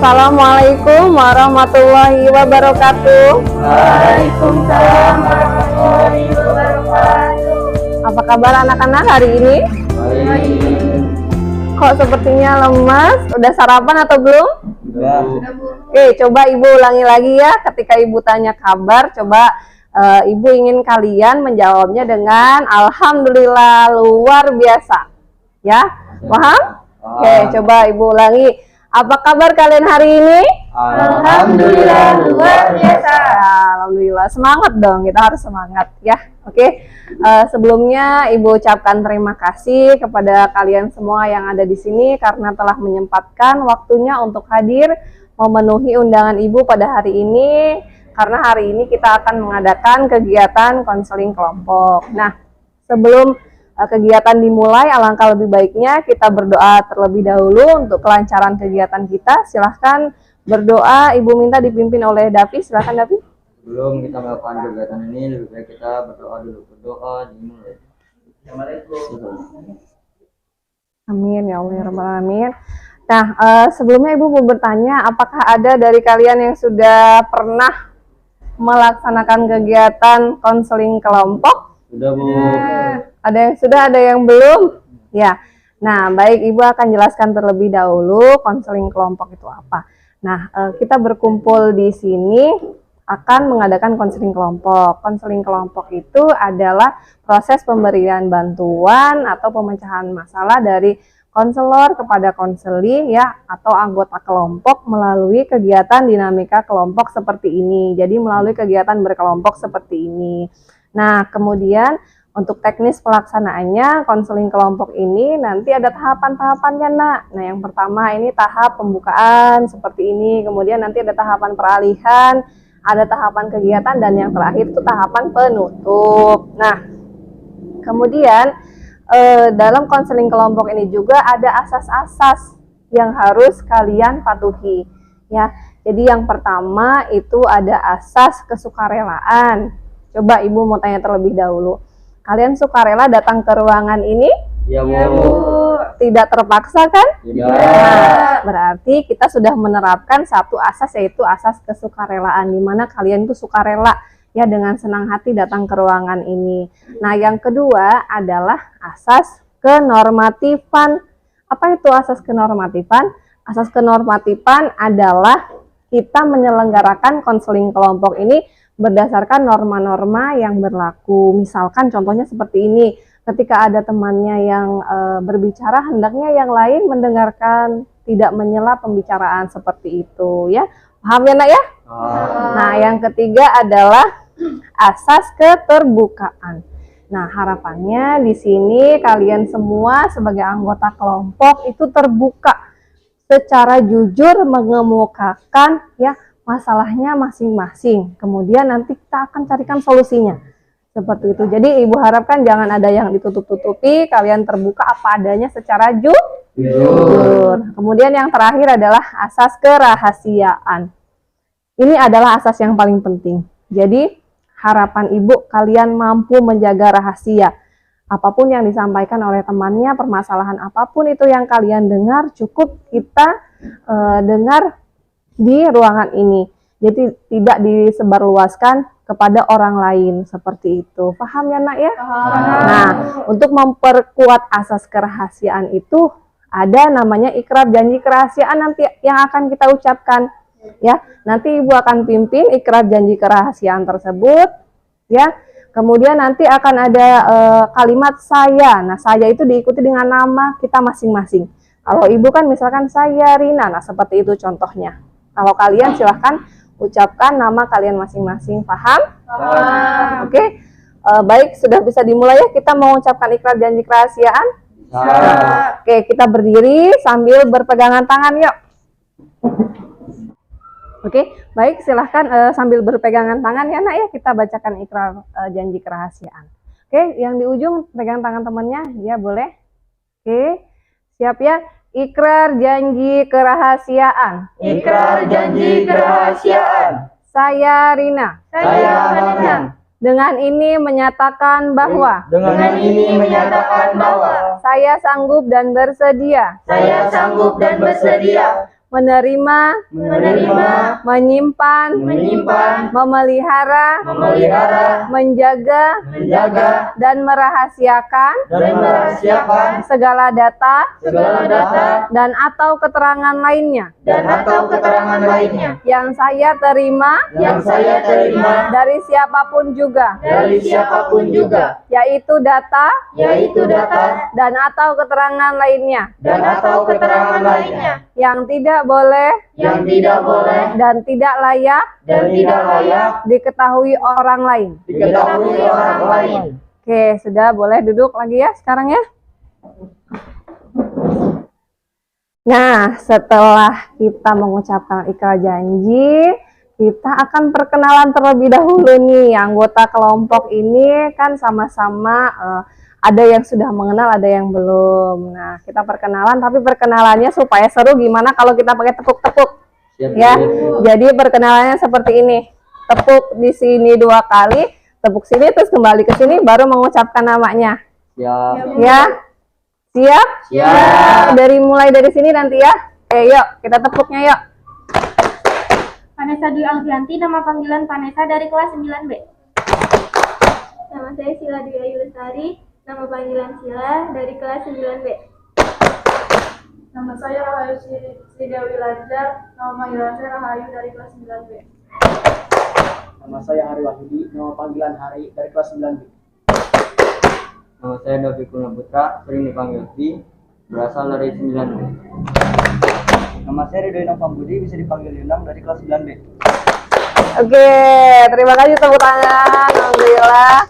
Assalamualaikum warahmatullahi wabarakatuh. Waalaikumsalam warahmatullahi wabarakatuh. Apa kabar anak-anak hari ini? Baik. Kok sepertinya lemas? Udah sarapan atau belum? Sudah. Oke, coba Ibu ulangi lagi ya. Ketika Ibu tanya kabar, coba Ibu ingin kalian menjawabnya dengan Alhamdulillah luar biasa. Ya, paham? Oke, coba Ibu ulangi. Apa kabar kalian hari ini? Alhamdulillah luar biasa. Alhamdulillah, semangat dong, kita harus semangat ya. Oke, sebelumnya Ibu ucapkan terima kasih kepada kalian semua yang ada di sini karena telah menyempatkan waktunya untuk hadir memenuhi undangan Ibu pada hari ini. Karena hari ini kita akan mengadakan kegiatan konseling kelompok. Nah, sebelum kegiatan dimulai, alangkah lebih baiknya kita berdoa terlebih dahulu untuk kelancaran kegiatan kita. Silahkan berdoa. Ibu minta dipimpin oleh Davi. Silahkan Davi. Sebelum kita melakukan kegiatan ini, lebih baik kita berdoa dulu. Berdoa dimulai. Assalamualaikum. Amin ya Allah ya Rabbal Alamin. Nah, sebelumnya Ibu mau bertanya, apakah ada dari kalian yang sudah pernah melaksanakan kegiatan konseling kelompok? Sudah, Bu. Ada yang sudah, ada yang belum? Ya. Nah, baik, Ibu akan jelaskan terlebih dahulu konseling kelompok itu apa. Nah, kita berkumpul di sini akan mengadakan konseling kelompok. Konseling kelompok itu adalah proses pemberian bantuan atau pemecahan masalah dari konselor kepada konseli ya atau anggota kelompok melalui kegiatan dinamika kelompok seperti ini. Jadi melalui kegiatan berkelompok seperti ini. Nah, kemudian untuk teknis pelaksanaannya konseling kelompok ini nanti ada tahapan-tahapannya, Nak. Nah, yang pertama ini tahap pembukaan seperti ini, kemudian nanti ada tahapan peralihan, ada tahapan kegiatan, dan yang terakhir itu tahapan penutup. Nah, kemudian dalam konseling kelompok ini juga ada asas-asas yang harus kalian patuhi ya. Jadi yang pertama itu ada asas kesukarelaan. Coba Ibu mau tanya terlebih dahulu. Kalian sukarela datang ke ruangan ini? Ya, Bu. Tidak terpaksa kan? Ya. Nah, berarti kita sudah menerapkan satu asas, yaitu asas kesukarelaan, di mana kalian itu sukarela ya dengan senang hati datang ke ruangan ini. Nah, yang kedua adalah asas kenormatifan. Apa itu asas kenormatifan? Asas kenormatifan adalah kita menyelenggarakan konseling kelompok ini berdasarkan norma-norma yang berlaku. Misalkan contohnya seperti ini, ketika ada temannya yang berbicara, hendaknya yang lain mendengarkan, tidak menyela pembicaraan seperti itu ya. Paham ya, Nak ya? Nah, yang ketiga adalah asas keterbukaan. Nah, harapannya di sini kalian semua sebagai anggota kelompok itu terbuka secara jujur mengemukakan ya masalahnya masing-masing. Kemudian nanti kita akan carikan solusinya. Seperti itu. Jadi Ibu harapkan jangan ada yang ditutup-tutupi, kalian terbuka apa adanya secara jujur. Kemudian yang terakhir adalah asas kerahasiaan. Ini adalah asas yang paling penting. Jadi harapan Ibu kalian mampu menjaga rahasia. Apapun yang disampaikan oleh temannya, permasalahan apapun itu yang kalian dengar, cukup kita dengar di ruangan ini. Jadi tidak disebarluaskan kepada orang lain seperti itu. Paham ya, Nak ya? Nah, untuk memperkuat asas kerahasiaan itu ada namanya ikrar janji kerahasiaan nanti yang akan kita ucapkan. Ya, nanti Ibu akan pimpin ikrar janji kerahasiaan tersebut. Ya, kemudian nanti akan ada kalimat saya. Nah, saya itu diikuti dengan nama kita masing-masing. Kalau Ibu kan misalkan saya Rina. Nah, seperti itu contohnya. Kalau kalian silahkan ucapkan nama kalian masing-masing. Paham? Paham. Oke. Baik, sudah bisa dimulai ya. Kita mau ucapkan ikrar janji kerahasiaan. Oke, kita berdiri sambil berpegangan tangan yuk. Oke, baik, silahkan sambil berpegangan tangan ya, Nak ya. Kita bacakan ikrar janji kerahasiaan. Oke, yang di ujung pegang tangan temannya, ya boleh. Oke, siap ya. Ikrar janji kerahasiaan. Ikrar janji kerahasiaan. Saya Rina. Saya Rina. Dengan ini menyatakan bahwa Dengan ini menyatakan bahwa saya sanggup dan bersedia saya sanggup dan bersedia menerima, menyimpan, memelihara, menjaga, dan merahasiakan, segala data, dan atau keterangan lainnya, yang saya terima, dari siapapun juga, yaitu data, dan atau keterangan lainnya, yang tidak boleh, dan tidak layak, diketahui orang lain. Oke, sudah boleh duduk lagi ya sekarang ya. Nah, setelah kita mengucapkan ikrar janji, kita akan perkenalan terlebih dahulu nih. Anggota kelompok ini kan sama-sama ada yang sudah mengenal, ada yang belum. Nah, kita perkenalan, tapi perkenalannya supaya seru gimana kalau kita pakai tepuk-tepuk. Ya, jadi perkenalannya seperti ini. Tepuk di sini 2 kali, tepuk sini terus kembali ke sini baru mengucapkan namanya. Ya. Siap? Mulai dari sini nanti ya. Yuk, kita tepuknya yuk. Vanessa Dwi Alfianti, nama panggilan Vanessa dari kelas 9B. Nama saya Sila Dwi Ayu Lestari, nama panggilan Sila dari kelas 9B. Nama saya Rahayu Sri Dewi Lanjar, nama panggilan saya Rahayu dari kelas 9B. Nama saya Hari Wahyudi, nama panggilan Hari dari kelas 9B. Nama saya Davi Kuna Putra, sering dipanggil Vi, berasal dari 9B. Nama saya Ridho Inang Pambudi, bisa dipanggil Yunang dari kelas 9B. Oke, terima kasih tepuk tangan. Alhamdulillah.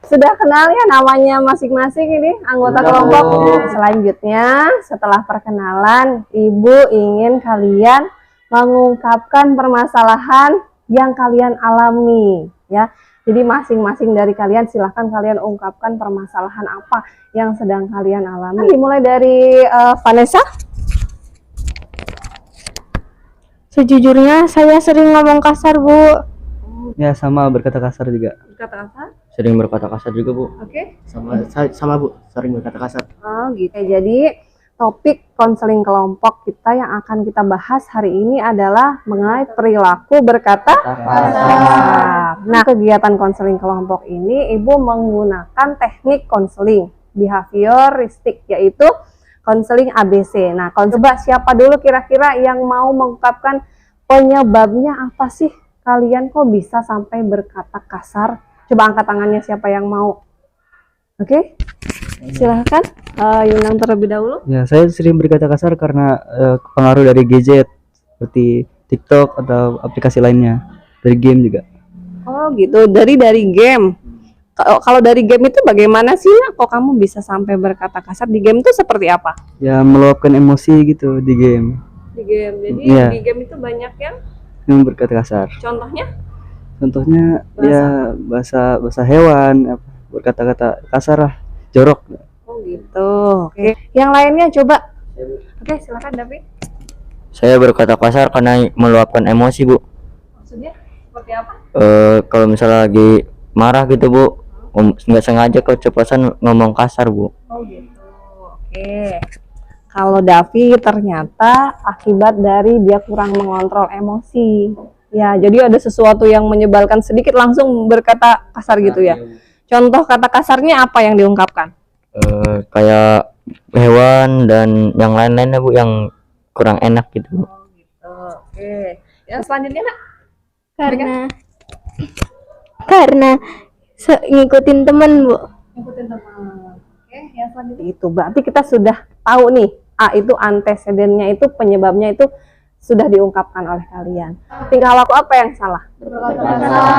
Sudah kenal ya namanya masing-masing ini anggota kelompok. Selanjutnya, setelah perkenalan, Ibu ingin kalian mengungkapkan permasalahan yang kalian alami ya. Jadi masing-masing dari kalian silahkan kalian ungkapkan permasalahan apa yang sedang kalian alami. Dimulai dari Vanessa. Sejujurnya saya sering ngomong kasar, Bu. Ya, sama berkata kasar juga. Berkata kasar? Sering berkata kasar juga, Bu. Oke. Sama Bu, sering berkata kasar. Oh gitu. Jadi topik konseling kelompok kita yang akan kita bahas hari ini adalah mengenai perilaku berkata kasar. Nah, kegiatan konseling kelompok ini Ibu menggunakan teknik konseling behavioristik, yaitu konseling ABC. Nah, coba siapa dulu kira-kira yang mau mengungkapkan penyebabnya apa sih kalian kok bisa sampai berkata kasar? Coba angkat tangannya siapa yang mau. Oke, silahkan Yunang terlebih dahulu. Ya, saya sering berkata kasar karena pengaruh dari gadget seperti TikTok atau aplikasi lainnya, dari game juga. Oh gitu, dari game. Kalau dari game itu bagaimana sih? Kok kamu bisa sampai berkata kasar di game itu seperti apa? Ya, meluapkan emosi gitu di game. Di game, jadi Iya. di game itu banyak Yang berkata kasar. contohnya? Contohnya ya bahasa hewan, berkata-kata kasar lah, jorok. Oh gitu. Oke. Yang lainnya coba. Oke, silakan David. Saya berkata kasar karena meluapkan emosi, Bu. Maksudnya seperti apa? Kalau misalnya lagi marah gitu, Bu, nggak sengaja keceplosan ngomong kasar, Bu. Oh gitu. Oke. Kalau Davi ternyata akibat dari dia kurang mengontrol emosi. Ya, jadi ada sesuatu yang menyebalkan sedikit langsung berkata kasar gitu ya. Contoh kata kasarnya apa yang diungkapkan? Kayak hewan dan yang lain-lainnya, Bu, yang kurang enak gitu, Bu. Oh gitu. Oke. Yang selanjutnya Nak? Karena ngikutin temen, Bu. Ngikutin teman. Oke, yang selanjutnya itu berarti kita sudah tahu nih. Itu antecedennya, itu penyebabnya itu sudah diungkapkan oleh kalian. Tingkah laku apa yang salah?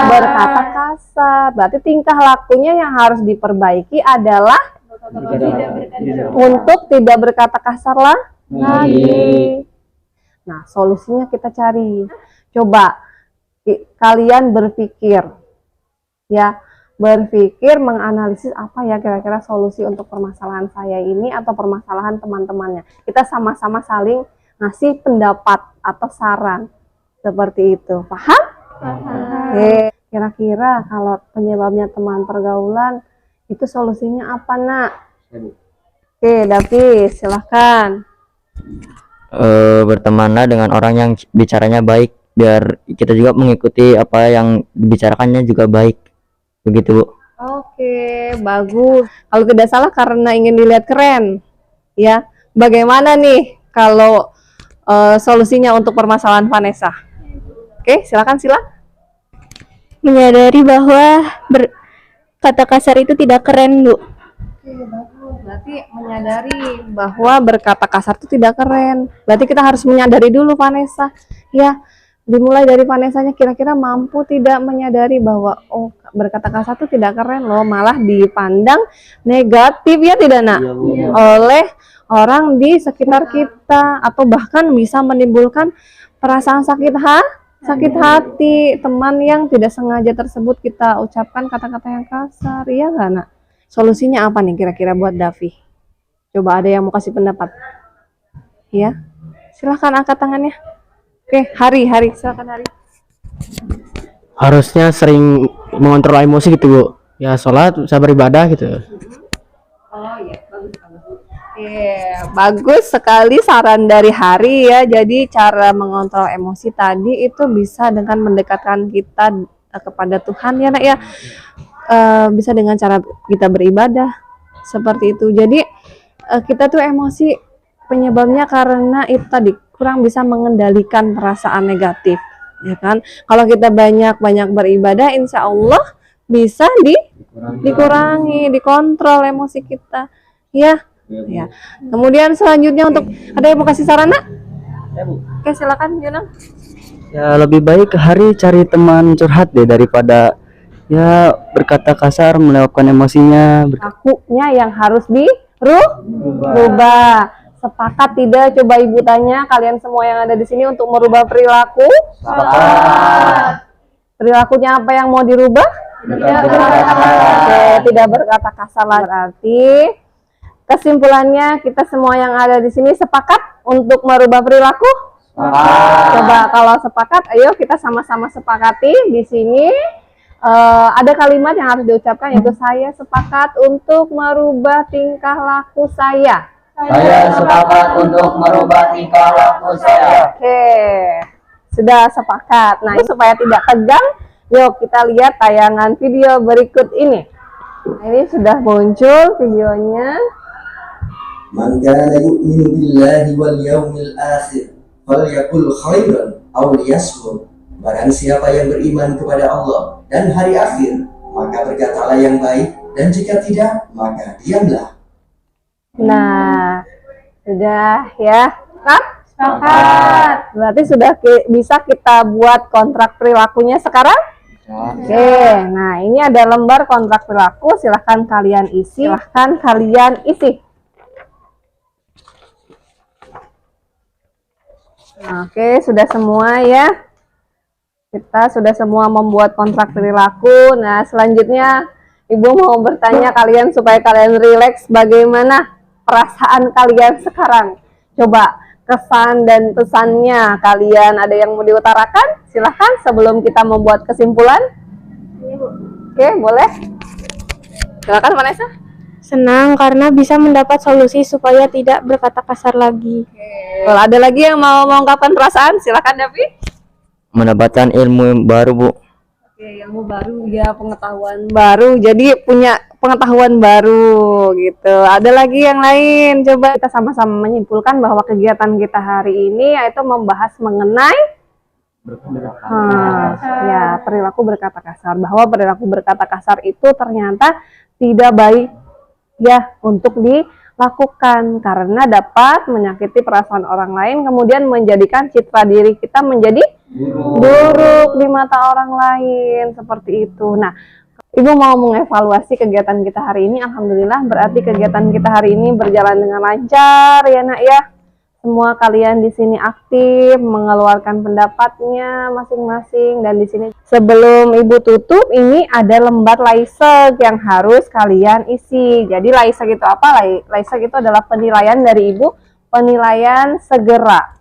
Berkata kasar. Berarti tingkah lakunya yang harus diperbaiki adalah untuk tidak berkata kasar lagi. Nah, solusinya kita cari. Coba kalian berpikir, ya, berpikir menganalisis apa ya kira-kira solusi untuk permasalahan saya ini atau permasalahan teman-temannya. Kita sama-sama saling ngasih pendapat atau saran seperti itu. Paham? Oke, kira-kira kalau penyebabnya teman pergaulan itu solusinya apa, Nak? Oke, David, silahkan. bertemanlah dengan orang yang bicaranya baik, biar kita juga mengikuti apa yang dibicarakannya juga baik. Begitu, Bu. Oke, bagus. Kalau tidak salah karena ingin dilihat keren, ya. Bagaimana nih kalau solusinya untuk permasalahan Vanessa? Oke, silakan Sila. Menyadari bahwa kata kasar itu tidak keren, Bu. Oke, bagus. Berarti menyadari bahwa berkata kasar itu tidak keren. Berarti kita harus menyadari dulu Vanessa. Ya, dimulai dari Vanessanya kira-kira mampu tidak menyadari bahwa oh berkata kasar itu tidak keren loh, malah dipandang negatif ya tidak nak? Oleh orang di sekitar kita atau bahkan bisa menimbulkan perasaan sakit hati teman yang tidak sengaja tersebut kita ucapkan kata-kata yang kasar, iya nggak nak? Solusinya apa nih kira-kira buat Davi? Coba ada yang mau kasih pendapat? Ya, silahkan angkat tangannya. Oke, Hari, silahkan Hari. Harusnya sering mengontrol emosi gitu, Bu. Ya sholat, bisa beribadah gitu. Oh iya, bagus. Bagus sekali saran dari Hari ya. Jadi cara mengontrol emosi tadi itu bisa dengan mendekatkan kita kepada Tuhan ya nak ya. Bisa dengan cara kita beribadah seperti itu. Jadi kita tuh emosi penyebabnya karena itu tadi kurang bisa mengendalikan perasaan negatif, ya kan? Kalau kita banyak beribadah, insya Allah bisa dikurangi, dikontrol emosi kita, ya. Ya. Kemudian selanjutnya untuk ada yang mau kasih saran nak? Ya, Bu. Oke, silakan Yunang. Ya lebih baik Hari cari teman curhat deh daripada ya berkata kasar, meluapkan emosinya. Akunya yang harus dirubah. Sepakat tidak? Coba Ibu tanya kalian semua yang ada di sini untuk merubah perilaku. Sepakat. Perilakunya apa yang mau dirubah? Oke, tidak berkata kasar lagi. Berarti kesimpulannya kita semua yang ada di sini sepakat untuk merubah perilaku. Coba kalau sepakat, ayo kita sama-sama sepakati di sini. Ada kalimat yang harus diucapkan yaitu saya sepakat untuk merubah tingkah laku saya. Saya sepakat untuk merubah tingkah laku saya. Oke, sudah sepakat. Nah, supaya tidak tegang, yuk kita lihat tayangan video berikut ini. Nah, ini sudah muncul videonya. Man kana yu'minu billahi wal yawmil akhir falyaqul khairan aw liyasmut. Barang siapa yang beriman kepada Allah dan hari akhir, maka berkatalah yang baik, dan jika tidak, maka diamlah. Nah, sudah ya. Sepakat. Berarti sudah bisa kita buat kontrak perilakunya sekarang? Oke, nah ini ada lembar kontrak perilaku, silahkan kalian isi. Nah, oke, sudah semua ya. Kita sudah semua membuat kontrak perilaku. Nah, selanjutnya Ibu mau bertanya kalian supaya kalian rileks, bagaimana perasaan kalian sekarang? Coba kesan dan pesannya kalian ada yang mau diutarakan? Silahkan sebelum kita membuat kesimpulan. Oke, boleh. Silakan Vanessa. Senang karena bisa mendapat solusi supaya tidak berkata kasar lagi. Kalau ada lagi yang mau mengungkapkan perasaan, silakan Davi. Mendapatkan ilmu baru, Bu. Oke, ilmu baru ya, pengetahuan baru. Jadi punya pengetahuan baru gitu. Ada lagi yang lain. Coba kita sama-sama menyimpulkan bahwa kegiatan kita hari ini yaitu membahas mengenai ya, perilaku berkata kasar. Bahwa perilaku berkata kasar itu ternyata tidak baik ya untuk dilakukan karena dapat menyakiti perasaan orang lain, kemudian menjadikan citra diri kita menjadi buruk di mata orang lain, seperti itu. Nah, Ibu mau mengevaluasi kegiatan kita hari ini. Alhamdulillah, berarti kegiatan kita hari ini berjalan dengan lancar ya nak ya. Semua kalian di sini aktif mengeluarkan pendapatnya masing-masing, dan di sini sebelum Ibu tutup ini ada lembar laisek yang harus kalian isi. Jadi laisek itu apa? Laisek itu adalah penilaian dari Ibu, penilaian segera.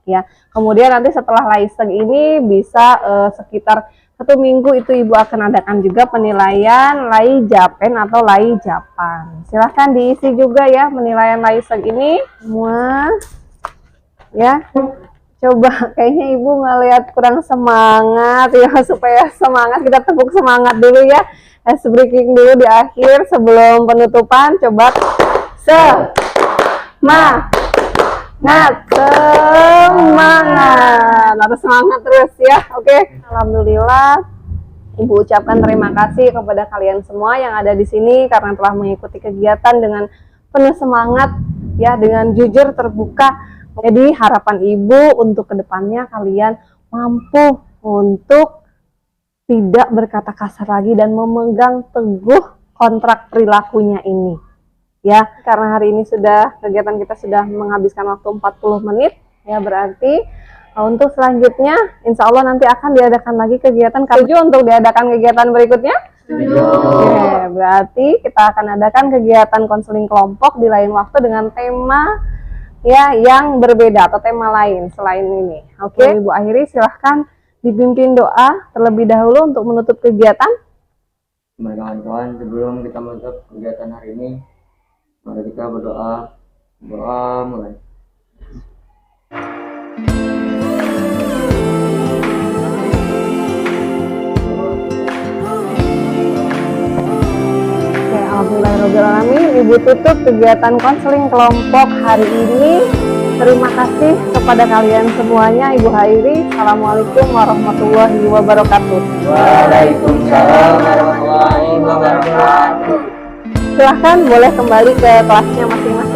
Ya, kemudian nanti setelah laisek ini bisa sekitar 1 minggu itu Ibu akan adakan juga penilaian laijapen atau laijapan. Silahkan diisi juga ya penilaian laisek ini semua. Ya, coba kayaknya ibu ngelihat kurang semangat ya, supaya semangat kita tepuk semangat dulu ya. Ice breaking dulu di akhir sebelum penutupan. Coba semangat, harus semangat terus ya. Oke, alhamdulillah. Ibu ucapkan terima kasih kepada kalian semua yang ada di sini karena telah mengikuti kegiatan dengan penuh semangat ya, dengan jujur terbuka. Jadi harapan ibu untuk kedepannya kalian mampu untuk tidak berkata kasar lagi dan memegang teguh kontrak perilakunya ini. Ya, karena hari ini kegiatan kita sudah menghabiskan waktu 40 menit ya, berarti untuk selanjutnya insya Allah nanti akan diadakan lagi kegiatan. Setuju untuk diadakan kegiatan berikutnya? Setuju. Oke, berarti kita akan adakan kegiatan konseling kelompok di lain waktu dengan tema ya yang berbeda atau tema lain selain ini. Oke, Ibu akhiri, silahkan dipimpin doa terlebih dahulu untuk menutup kegiatan. Baik kawan-kawan, sebelum kita menutup kegiatan hari ini, mari kita berdoa. Doa mulai. Oke, alhamdulillahirobbilalamin. Ibu tutup kegiatan konseling kelompok hari ini. Terima kasih kepada kalian semuanya. Ibu akhiri. Assalamualaikum warahmatullahi wabarakatuh. Waalaikumsalam warahmatullahi wabarakatuh. Silahkan boleh kembali ke kelasnya masing-masing.